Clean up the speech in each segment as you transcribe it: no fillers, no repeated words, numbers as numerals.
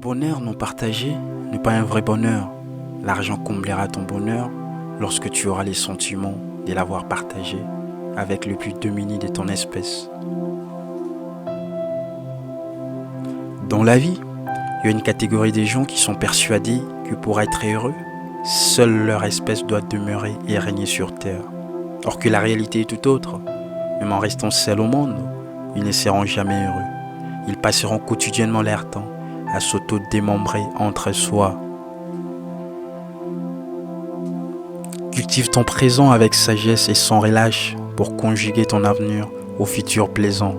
bonheur non partagé n'est pas un vrai bonheur. L'argent comblera ton bonheur lorsque tu auras les sentiments de l'avoir partagé avec le plus dominé de ton espèce. Dans la vie, il y a une catégorie des gens qui sont persuadés que pour être heureux, seule leur espèce doit demeurer et régner sur terre. Or que la réalité est tout autre. Même en restant seuls au monde, ils ne seront jamais heureux. Ils passeront quotidiennement leur temps à s'auto-démembrer entre soi. Cultive ton présent avec sagesse et sans relâche pour conjuguer ton avenir au futur plaisant.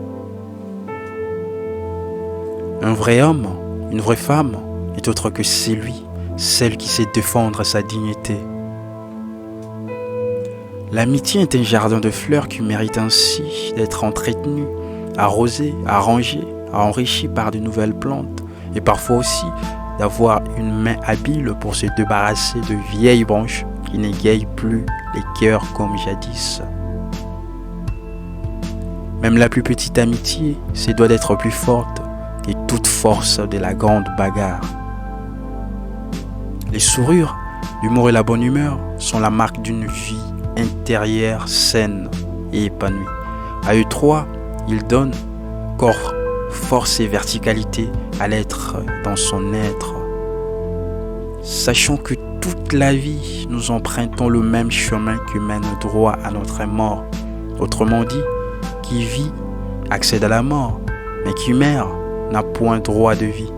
Un vrai homme, une vraie femme, n'est autre que celui, celle qui sait défendre sa dignité. L'amitié est un jardin de fleurs qui mérite ainsi d'être entretenu, arrosé, arrangé, enrichi par de nouvelles plantes et parfois aussi d'avoir une main habile pour se débarrasser de vieilles branches qui n'égayent plus les cœurs comme jadis. Même la plus petite amitié se doit d'être plus forte que toute force de la grande bagarre. Les sourires, l'humour et la bonne humeur sont la marque d'une vie intérieure saine et épanouie. À eux trois, ils donnent corps, force et verticalité à l'être dans son être. Sachons que toute la vie, nous empruntons le même chemin qui mène droit à notre mort. Autrement dit, qui vit accède à la mort, mais qui meurt n'a point droit de vie.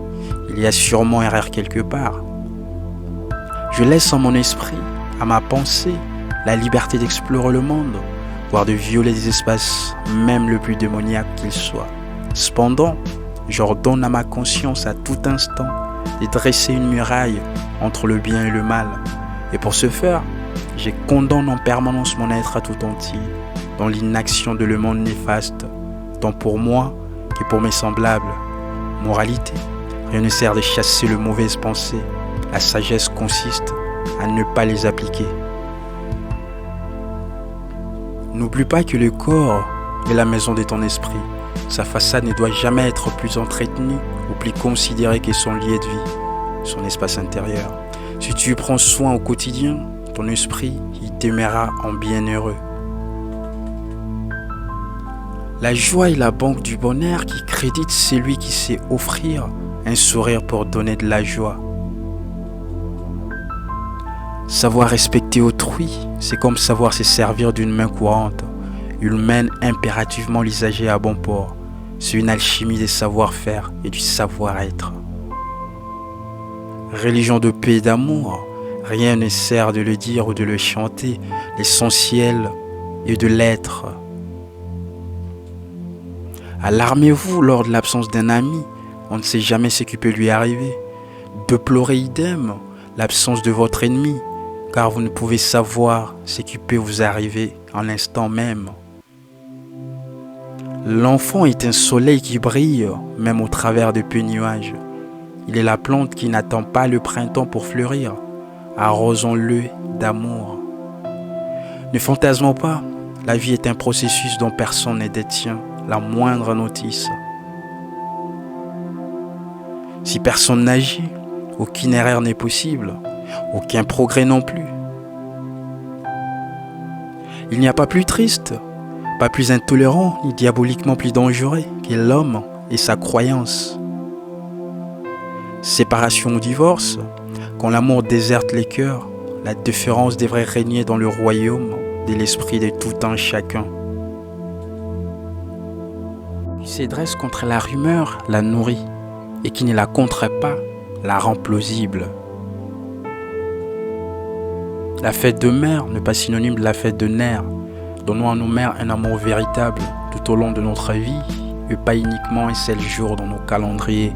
Il y a sûrement erreur quelque part. Je laisse en mon esprit, à ma pensée, la liberté d'explorer le monde, voire de violer des espaces, même le plus démoniaque qu'il soit. Cependant, j'ordonne à ma conscience à tout instant de dresser une muraille entre le bien et le mal. Et pour ce faire, je condamne en permanence mon être tout entier dans l'inaction de le monde néfaste, tant pour moi que pour mes semblables. Moralité, rien ne sert de chasser les mauvaises pensées. La sagesse consiste à ne pas les appliquer. N'oublie pas que le corps est la maison de ton esprit. Sa façade ne doit jamais être plus entretenue ou plus considérée que son lieu de vie, son espace intérieur. Si tu prends soin au quotidien, ton esprit y demeurera en bienheureux. La joie est la banque du bonheur qui crédite celui qui sait offrir un sourire pour donner de la joie. Savoir respecter autrui, c'est comme savoir se servir d'une main courante. Il mène impérativement l'usager à bon port. C'est une alchimie des savoir-faire et du savoir-être. Religion de paix et d'amour, rien ne sert de le dire ou de le chanter. L'essentiel est de l'être. Alarmez-vous lors de l'absence d'un ami, on ne sait jamais ce qui peut lui arriver. Déplorez idem l'absence de votre ennemi, car vous ne pouvez savoir ce qui peut vous arriver en l'instant même. L'enfant est un soleil qui brille, même au travers de peu nuages. Il est la plante qui n'attend pas le printemps pour fleurir. Arrosons-le d'amour. Ne fantasmons pas, la vie est un processus dont personne ne détient la moindre notice. Si personne n'agit, aucune erreur n'est possible, aucun progrès non plus. Il n'y a pas plus triste, pas plus intolérant ni diaboliquement plus dangereux que l'homme et sa croyance. Séparation ou divorce, quand l'amour déserte les cœurs, la différence devrait régner dans le royaume de l'esprit de tout un chacun. Qui se dresse contre la rumeur la nourrit, et qui ne la contre pas la rend plausible. La fête de mère n'est pas synonyme de la fête de nerfs. Donnons à nos mères un amour véritable tout au long de notre vie et pas uniquement un seul jour dans nos calendriers.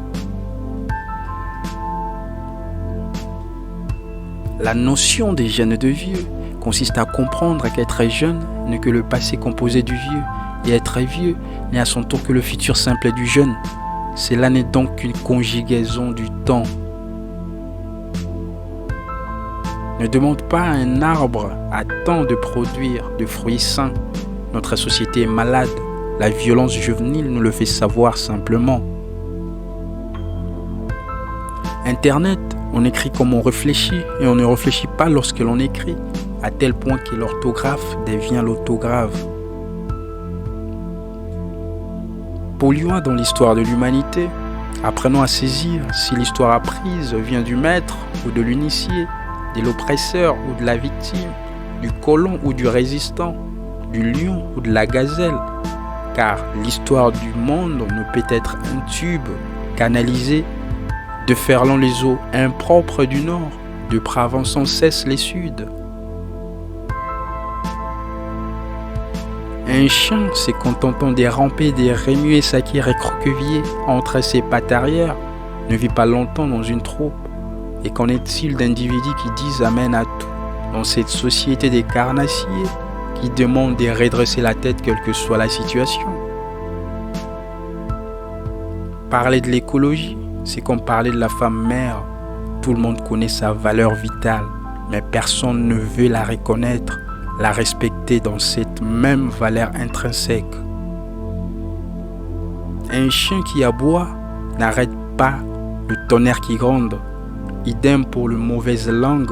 La notion des jeunes de vieux consiste à comprendre qu'être jeune n'est que le passé composé du vieux et être vieux n'est à son tour que le futur simple du jeune. Cela n'est donc qu'une conjugaison du temps. Ne demande pas à un arbre à temps de produire de fruits sains. Notre société est malade. La violence juvénile nous le fait savoir simplement. Internet, on écrit comme on réfléchit et on ne réfléchit pas lorsque l'on écrit, à tel point que l'orthographe devient l'autographe. Polluant dans l'histoire de l'humanité, apprenons à saisir si l'histoire apprise vient du maître ou de l'initié, de l'oppresseur ou de la victime, du colon ou du résistant, du lion ou de la gazelle, car l'histoire du monde ne peut être un tube canalisé, déferlant les eaux impropres du nord, dépravant sans cesse les suds. Un chien se contentant de ramper, de remuer sa quille recroquevillée entre ses pattes arrière, ne vit pas longtemps dans une troupe. Et qu'en est-il d'individus qui disent amen à tout dans cette société des carnassiers qui demandent de redresser la tête quelle que soit la situation? Parler de l'écologie, c'est comme parler de la femme mère. Tout le monde connaît sa valeur vitale, mais personne ne veut la reconnaître, la respecter dans cette même valeur intrinsèque. Un chien qui aboie n'arrête pas le tonnerre qui gronde. Idem pour le mauvaise langue,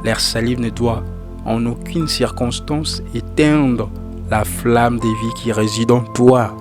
leur salive ne doit en aucune circonstance éteindre la flamme des vies qui réside en toi.